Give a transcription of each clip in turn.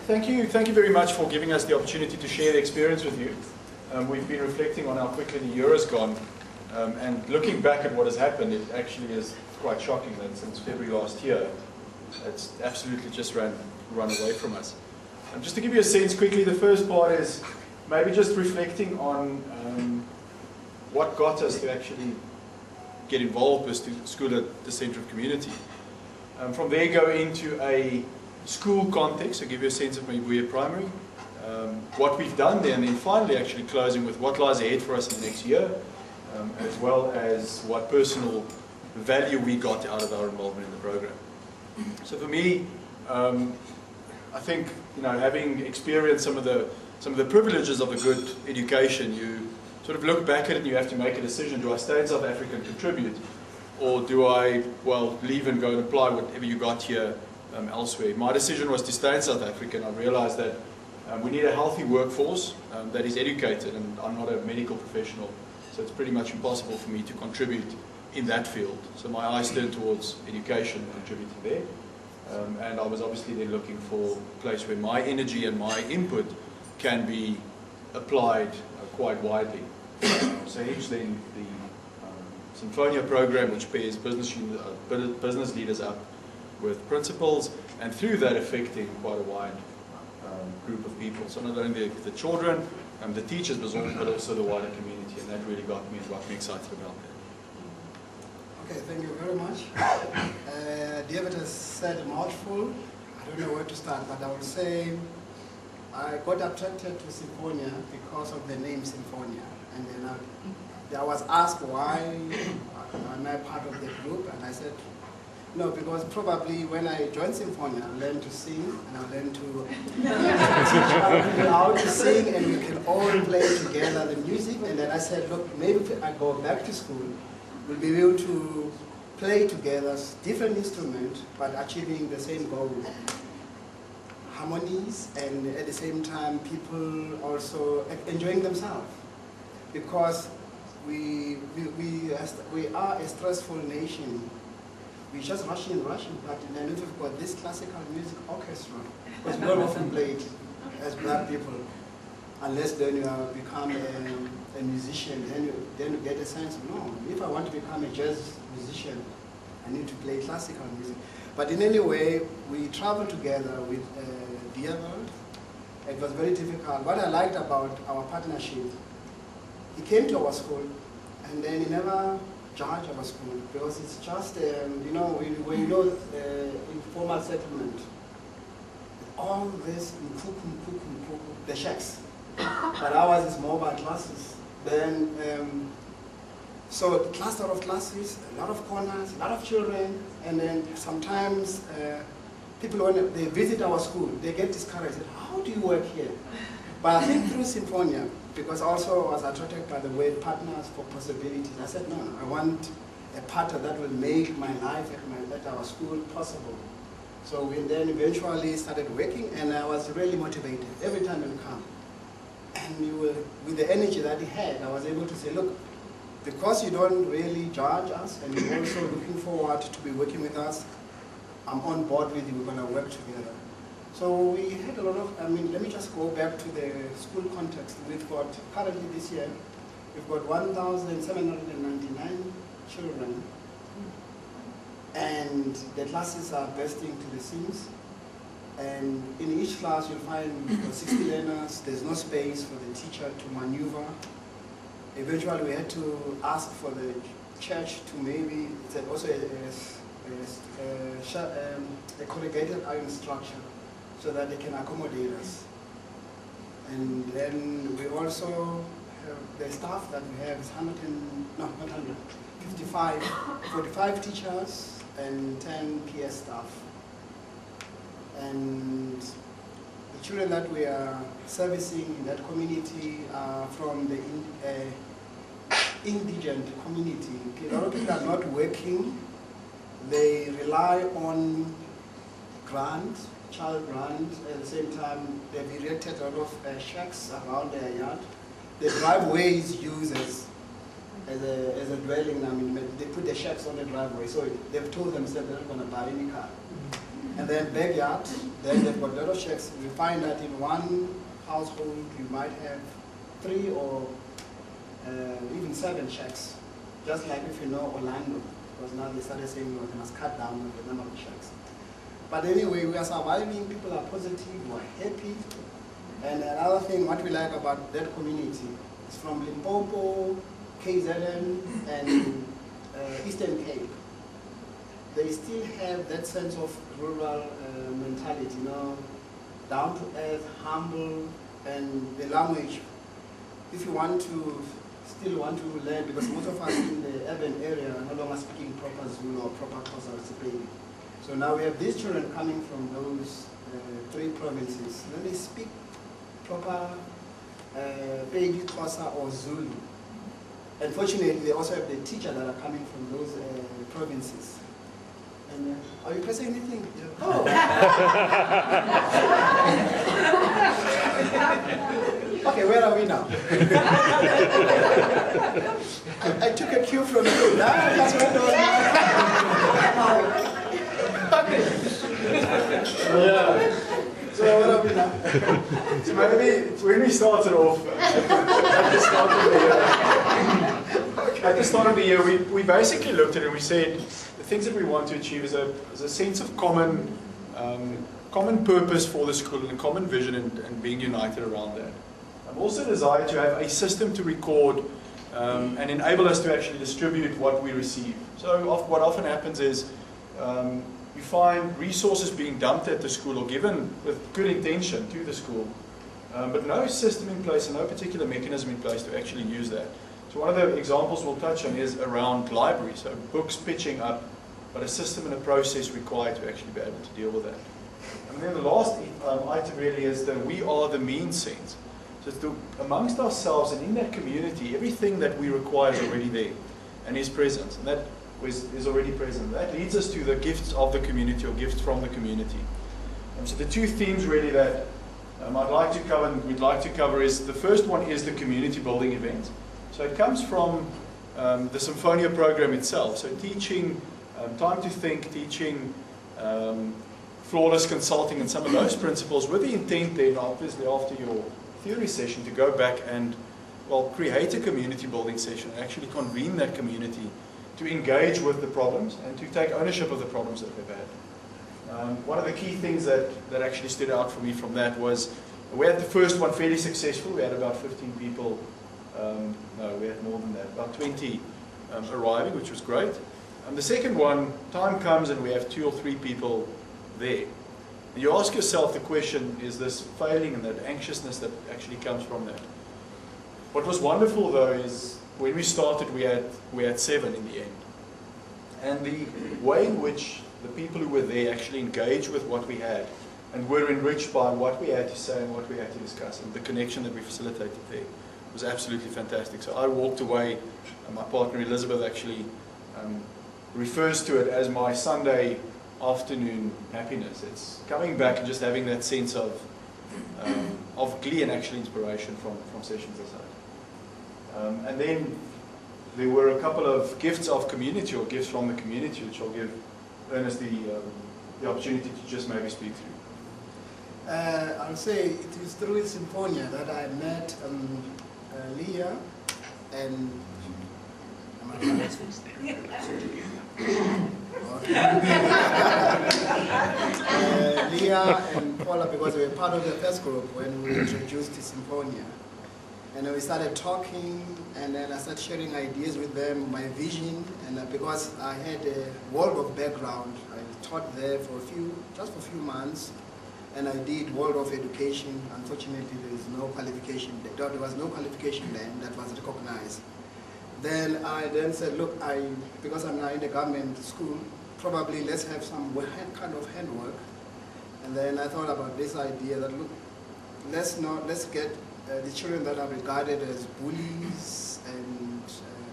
Thank you very much for giving us the opportunity to share the experience with you. We've been reflecting on how quickly the year has gone, and looking back at what has happened, it actually is quite shocking that since February last year, it's absolutely just run away from us. Just to give you a sense quickly, the first part is maybe just reflecting on what got us to actually get involved with school at the centre of community. From there go into a school context, to give you a sense of Mayibuye Primary, what we've done there, and then finally actually closing with what lies ahead for us in the next year, as well as what personal value we got out of our involvement in the program. So for me, I think, having experienced some of the privileges of a good education, you sort of look back at it and you have to make a decision: do I stay in South Africa and contribute, or do I, leave and go and apply whatever you got here elsewhere? My decision was to stay in South Africa, and I realized that we need a healthy workforce that is educated, and I'm not a medical professional, so it's pretty much impossible for me to contribute in that field. So my eyes turned towards education and contributing there. And I was obviously then looking for a place where my energy and my input can be applied quite widely. So hence then the Symphonia program, which pairs business leaders up with principals, and through that affecting quite a wide group of people. So not only the children and the teachers, but also the wider community, and that really got me excited about that. Okay, thank you very much. David has said a mouthful. I don't know where to start, but I will say I got attracted to Symphonia because of the name Symphonia. And then I was asked why am I part of the group, and I said, no, because probably when I joined Symphonia, I learned to sing, and I learned to teach how to sing, and we can all play together the music. And then I said, look, maybe if I go back to school, we'll be able to play together different instruments, but achieving the same goal. Harmonies, and at the same time, people also enjoying themselves. Because we are a stressful nation. We just rushing, but then we've got this classical music orchestra, because we don't often play it as black people, unless then you become a musician, then you get a sense of, no, if I want to become a jazz musician, I need to play classical music. But in any way, we traveled together with Dewald. It was very difficult. What I liked about our partnership, he came to our school, and then he never judged our school, because it's just, informal settlement. All this, the shacks. But ours is mobile classes. Then, so cluster of classes, a lot of corners, a lot of children, and then sometimes people, when they visit our school, they get discouraged. How do you work here? But I think through Symphonia, because also I was attracted by the word partners for possibilities, I said, no, I want a partner that will make my life at our school possible. So we then eventually started working, and I was really motivated every time you come. And with the energy that he had, I was able to say, look, because you don't really judge us, and you're also looking forward to be working with us, I'm on board with you, we're going to work together. So we had a lot of, let me just go back to the school context. We've got, currently this year, we've got 1,799 children, and the classes are bursting to the seams. And in each class you'll find 60 learners. There's no space for the teacher to maneuver. Eventually we had to ask for the church to maybe, it's also a corrugated iron structure so that they can accommodate us. And then we also have the staff that we have is 45 teachers and 10 PS staff. And the children that we are servicing in that community are from the indigent community. A lot of people are not working. They rely on grants, child grants. At the same time, they've erected a lot of shacks around their yard. The driveway is used as a dwelling. They put the shacks on the driveway. So they've told themselves they're not going to buy any car. And then backyard, then they've got a lot of shacks. We find that in one household you might have 3 or even 7 shacks. Just like if you know Orlando, because now they started saying they must cut down on the number of shacks. But anyway, we are surviving, people are positive, we are happy. And another thing, what we like about that community is from Limpopo, KZN, and Eastern Cape. They still have that sense of rural mentality, you know, down to earth, humble, and the language. If you want to, still want to learn, because most of us in the urban area are no longer speaking proper Zulu or proper Xhosa or Sepedi. So now we have these children coming from those 3 provinces. Then they speak proper Pedi, Xhosa, or Zulu. Unfortunately, they also have the teachers that are coming from those provinces. And, are you pressing anything? Yeah. Oh! Okay, where are we now? I took a cue from you. Now I just went on. Yeah. So where are we now? So maybe when we started off at the start of the year, we basically looked at it and we said the things that we want to achieve is a sense of common purpose for the school and a common vision and being united around that. I've also desired to have a system to record and enable us to actually distribute what we receive. So what often happens is you find resources being dumped at the school or given with good intention to the school, but no system in place and no particular mechanism in place to actually use that. So one of the examples we'll touch on is around libraries, so books pitching up, but a system and a process required to actually be able to deal with that. And then the last item really is that we are the means sense. So it's amongst ourselves and in that community, everything that we require is already there and is present, and that is already present. That leads us to the gifts of the community or gifts from the community. So the 2 themes really that I'd like to cover and we'd like to cover is, the first one is the community building event. So it comes from the Symphonia program itself. So teaching time to think, teaching flawless consulting and some of those principles with the intent then obviously after your theory session to go back and, well, create a community building session and actually convene that community to engage with the problems and to take ownership of the problems that they've had. One of the key things that actually stood out for me from that was we had the first one fairly successful. We had about 15 people, no, we had more than that, about 20 arriving, which was great. The second one, time comes and we have 2 or 3 people there. And you ask yourself the question, is this failing, and that anxiousness that actually comes from that. What was wonderful though is when we started we had 7 in the end. And the way in which the people who were there actually engaged with what we had and were enriched by what we had to say and what we had to discuss, and the connection that we facilitated there was absolutely fantastic. So I walked away, and my partner Elizabeth actually refers to it as my Sunday afternoon happiness. It's coming back and just having that sense of glee and actually inspiration from sessions aside. And then there were a couple of gifts of community or gifts from the community, which I'll give Ernest the opportunity to just maybe speak through. I'll say it is through Symphonia that I met Leah and Leah and Paula, because we were part of the first group when we introduced Symphonia. And then we started talking, and then I started sharing ideas with them, my vision, and because I had a world of background, I taught there for just for a few months, and I did world of education. Unfortunately, there is no qualification. There was no qualification then that was recognized. Then I said, look, because I'm now in the government school, probably let's have some kind of handwork. And then I thought about this idea that, look, let's get the children that are regarded as bullies and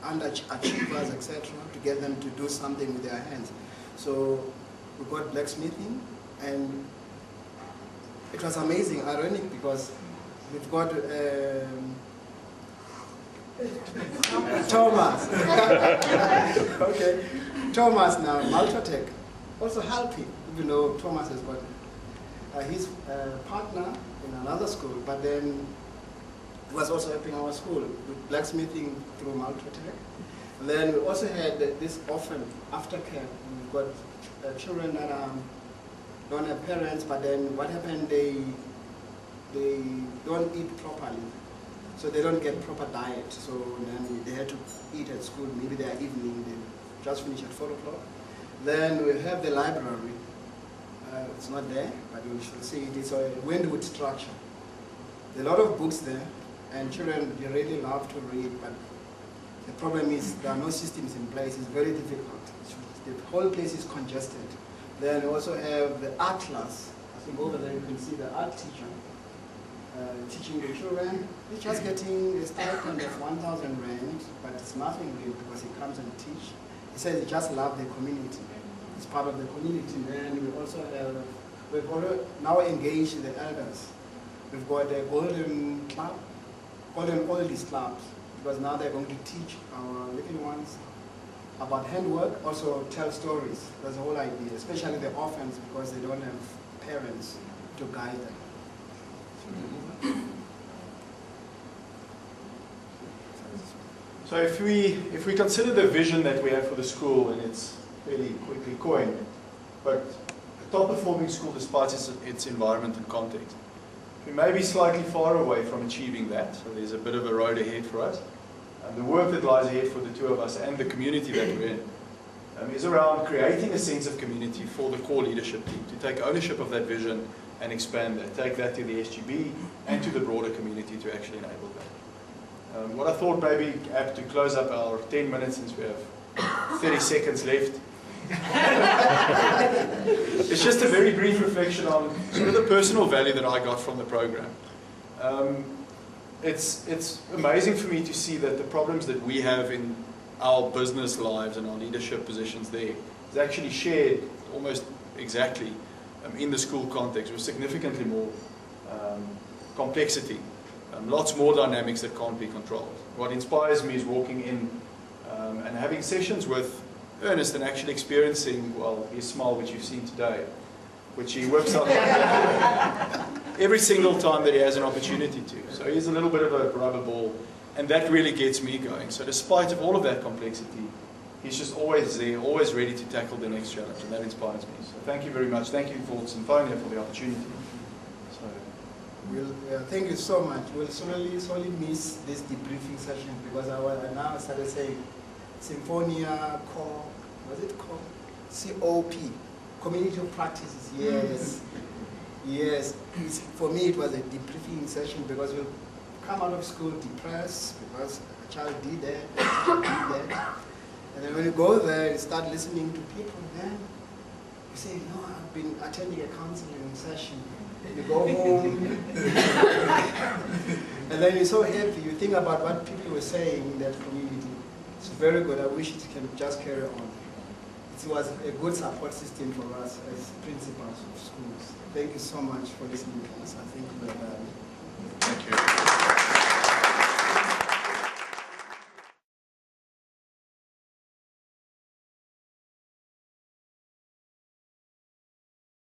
underachievers, etc., to get them to do something with their hands. So we got blacksmithing, and it was amazing, ironic, because we've got Thomas. Okay, Thomas now, Maltratech, also helping. even though Thomas has got his partner in another school, but then he was also helping our school with blacksmithing through Maltotech. And then we also had this orphan aftercare. We've got children that don't have parents, but then what happened, they don't eat properly. So they don't get proper diet. So then they had to eat at school. Maybe they are evening, they just finish at 4 o'clock. Then we have the library. It's not there, but we shall see it. It's a Windwood structure. There are a lot of books there, and children, they really love to read, but the problem is there are no systems in place. It's very difficult. The whole place is congested. Then we also have the art class. I think over there you can see the art teacher teaching the children. He's just getting a stipend of 1,000 rand, but it's nothing real because he comes and teach. He says he just loves the community. It's part of the community. Then we also have, we've already now engaged the elders. We've got a golden club, golden oldies clubs, because now they're going to teach our little ones about handwork, also tell stories. That's the whole idea, especially the orphans, because they don't have parents to guide them. So if we consider the vision that we have for the school, and it's fairly quickly coined, but a top-performing school despite its environment and context, we may be slightly far away from achieving that, so there's a bit of a road ahead for us. The work that lies ahead for the two of us and the community that we're in is around creating a sense of community for the core leadership team, to take ownership of that vision and expand that, take that to the SGB and to the broader community to actually enable that. What I thought maybe apt to close up our 10 minutes, since we have 30 seconds left, it's just a very brief reflection on sort of the personal value that I got from the program. It's amazing for me to see that the problems that we have in our business lives and our leadership positions there is actually shared almost exactly in the school context with significantly more complexity, lots more dynamics that can't be controlled. What inspires me is walking in and having sessions with Ernest and actually experiencing, well, his smile, which you've seen today, which he whips up every single time that he has an opportunity to. So he's a little bit of a rubber ball, and that really gets me going. So despite of all of that complexity, he's just always there, always ready to tackle the next challenge, and that inspires me. So thank you very much. Thank you for Symphonia for the opportunity. Thank you so much. We'll sorely miss this debriefing session, because I now started saying Symphonia Core, was it called? COP, Community Practices, yes. Yes, for me it was a debriefing session, because we'll come out of school depressed because a child did that, a child did that. And then when you go there and start listening to people, then you say, no, I've been attending a counseling session. You go home, and then you're so happy, you think about what people were saying in that community. It's very good. I wish it can just carry on. It was a good support system for us as principals of schools. Thank you so much for listening to us. I think we're done. Thank you.